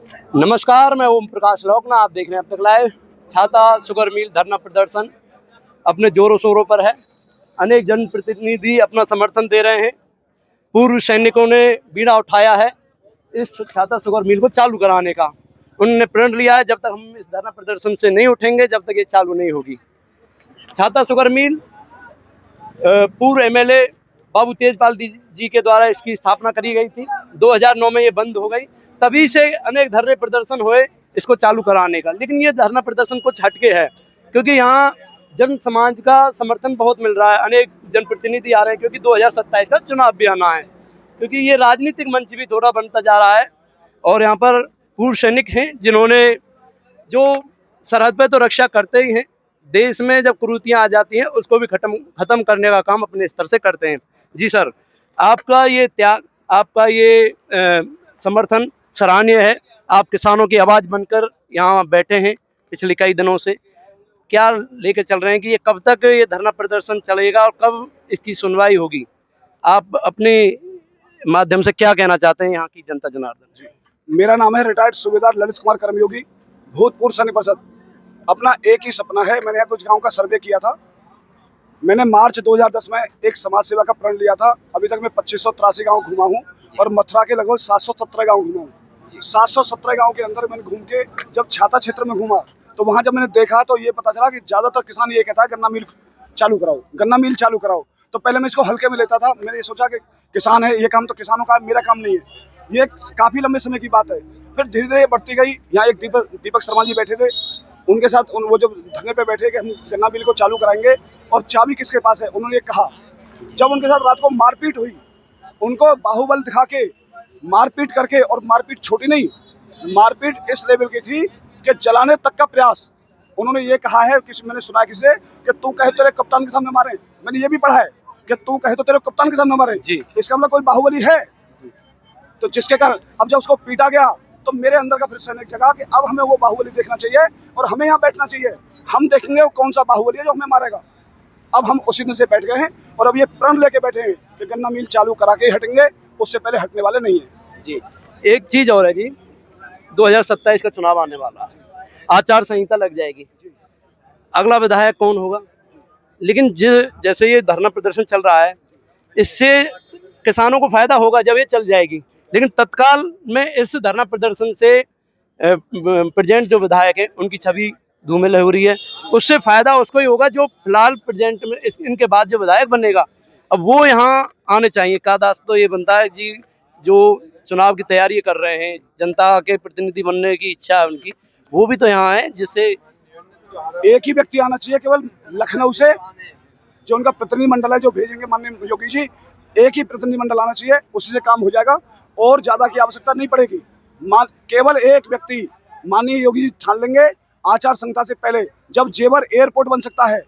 नमस्कार, मैं ओम प्रकाश लोकना। आप देख रहे हैं अब तक लाइव। छाता शुगर मिल धरना प्रदर्शन अपने जोरों शोरों पर है। अनेक जनप्रतिनिधि अपना समर्थन दे रहे हैं। पूर्व सैनिकों ने बीड़ा उठाया है इस छाता शुगर मिल को चालू कराने का। उन्होंने प्रण लिया है, जब तक हम इस धरना प्रदर्शन से नहीं उठेंगे, जब तक ये चालू नहीं होगी। छाता शुगर मिल पूर्व एमएलए बाबू तेजपाल जी के द्वारा इसकी स्थापना करी गई थी। 2009 में ये बंद हो गई। तभी से अनेक धरने प्रदर्शन हुए इसको चालू कराने का। लेकिन ये धरना प्रदर्शन कुछ हटके है, क्योंकि यहाँ जन समाज का समर्थन बहुत मिल रहा है। अनेक जनप्रतिनिधि आ रहे हैं, क्योंकि 2027 का चुनाव भी आना है। क्योंकि ये राजनीतिक मंच भी थोड़ा बनता जा रहा है। और यहाँ पर पूर्व सैनिक हैं जिन्होंने जो सरहद पे तो रक्षा करते ही हैं, देश में जब कुरीतियाँ आ जाती हैं उसको भी खत्म करने का काम अपने स्तर से करते हैं। जी सर, आपका ये त्याग, आपका ये समर्थन सराहनीय है। आप किसानों की आवाज़ बनकर यहाँ बैठे हैं पिछले कई दिनों से। क्या लेके चल रहे हैं कि ये कब तक ये धरना प्रदर्शन चलेगा और कब इसकी सुनवाई होगी? आप अपने माध्यम से क्या कहना चाहते हैं यहाँ की जनता जनार्दन जी? मेरा नाम है रिटायर्ड सूबेदार ललित कुमार कर्मयोगी, भूतपूर्व सैनिक परिषद। अपना एक ही सपना है। मैंने यहाँ कुछ गांव का सर्वे किया था। मैंने मार्च 2010 में एक समाज सेवा का प्रण लिया था। अभी तक मैं 2583 गांव घुमा हूँ और मथुरा के लगभग 717 गांव घुमा हूँ। 717 गांव के अंदर मैंने घूम के जब छाता क्षेत्र में घूमा तो वहाँ जब मैंने देखा तो ये पता चला कि ज़्यादातर किसान ये कहता है गन्ना मिल चालू कराओ, गन्ना मिल चालू कराओ। तो पहले मैं इसको हल्के में लेता था। मैंने ये सोचा कि किसान है, ये काम तो किसानों का, मेरा काम नहीं है। ये काफ़ी लंबे समय की बात है। फिर धीरे धीरे बढ़ती गई। यहाँ एक दीपक शर्मा जी बैठे थे, उनके साथ वो जब धरने पे बैठे कि हम गन्ना मिल को चालू कराएंगे और चाबी किसके पास है, उन्होंने ये कहा। जब उनके साथ रात को मारपीट हुई, उनको बाहुबल दिखा के मारपीट करके, और मारपीट छोटी नहीं, मारपीट इस लेवल की थी कि जलाने तक का प्रयास। उन्होंने ये कहा है, मैंने सुना किसे, कि तू कहे तेरे कप्तान के सामने मारे। मैंने ये भी पढ़ा है कि तू कहे तो तेरे कप्तान के सामने मारे जी। इसका मतलब कोई बाहुबली है। तो जिसके कारण अब जब उसको पीटा गया तो मेरे अंदर का फिर सैनिक जगा कि अब हमें वो बाहुबली देखना चाहिए और हमें यहाँ बैठना चाहिए। हम देखेंगे वो कौन सा बाहुबली है जो हमें मारेगा। अब हम उसी दिन से बैठ गए हैं और अब ये प्रण लेके बैठे हैं कि गन्ना मिल चालू करा के हटेंगे, उससे पहले हटने वाले नहीं है जी। एक चीज़ और है जी, 2027 का चुनाव आने वाला है, आचार संहिता लग जाएगी। अगला विधायक कौन होगा? लेकिन जैसे ये धरना प्रदर्शन चल रहा है, इससे किसानों को फायदा होगा जब ये चल जाएगी। लेकिन तत्काल में इस धरना प्रदर्शन से प्रेजेंट जो विधायक है उनकी छवि धूमिल हो रही है। उससे फायदा उसको ही होगा जो फिलहाल प्रेजेंट में इनके बाद जो विधायक बनेगा, अब वो यहाँ आने चाहिए। कादास तो ये बनता है जी, जो चुनाव की तैयारी कर रहे हैं, जनता के प्रतिनिधि बनने की इच्छा है उनकी, वो भी तो यहाँ है। जिससे एक ही व्यक्ति आना चाहिए केवल लखनऊ से, जो उनका प्रतिनिधिमंडल है जो भेजेंगे माननीय योगी जी, एक ही प्रतिनिधिमंडल आना चाहिए, उसी से काम हो जाएगा और ज़्यादा की आवश्यकता नहीं पड़ेगी। केवल एक व्यक्ति माननीय योगी जी ठान लेंगे आचार संहिता से पहले, जब जेवर एयरपोर्ट बन सकता है।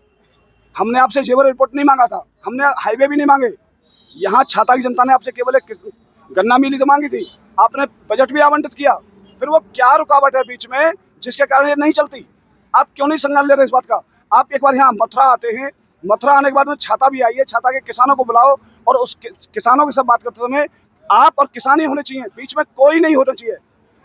हमने आपसे जेवर एयरपोर्ट नहीं मांगा था, हमने हाईवे भी नहीं मांगे। यहाँ छाता की जनता ने आपसे केवल एक गन्ना मिल तो मांगी थी, आपने बजट भी आवंटित किया। फिर वो क्या रुकावट है बीच में जिसके कारण ये नहीं चलती? आप क्यों नहीं संज्ञान ले रहे इस बात का? आप एक बार यहाँ मथुरा आते हैं, मथुरा आने के बाद में छाता भी आई है, छाता के किसानों को बुलाओ और उस किसानों के साथ बात करते समय आप और किसान ही होने चाहिए, बीच में कोई नहीं होना चाहिए।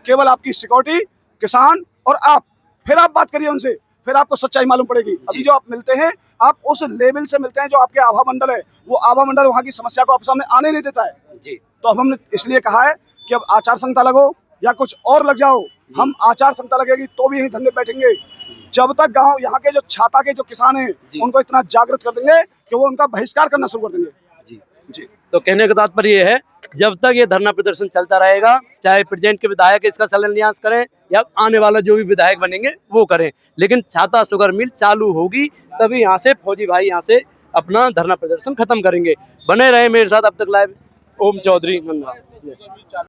केवल आपकी सिक्योरिटी, किसान और आप, फिर आप बात करिए उनसे, फिर आपको सच्चाई मालूम पड़ेगी। अभी जो आप मिलते हैं, आप उस लेवल से मिलते हैं जो आपके आभा मंडल है, वो आभा मंडल वहाँ की समस्या को आप सामने आने नहीं देता है जी। तो अब हमने इसलिए कहा है कि अब आचार संहिता लगो या कुछ और लग जाओ, हम आचार संहिता लगेगी तो भी यहीं धरने बैठेंगे जब तक गांव यहाँ के जो छाता के जो किसान हैं उनको इतना जागृत कर देंगे कि वो उनका बहिष्कार करना शुरू कर देंगे जी जी। तो कहने का तात्पर्य ये है, जब तक ये धरना प्रदर्शन चलता रहेगा, चाहे प्रेजेंट के विधायक इसका शिलान्यास करें या आने वाला जो भी विधायक बनेंगे वो करें, लेकिन छाता शुगर मिल चालू होगी तभी यहाँ से फौजी भाई यहाँ से अपना धरना प्रदर्शन खत्म करेंगे। बने रहे मेरे साथ अब तक लाइव। ओम चौधरी।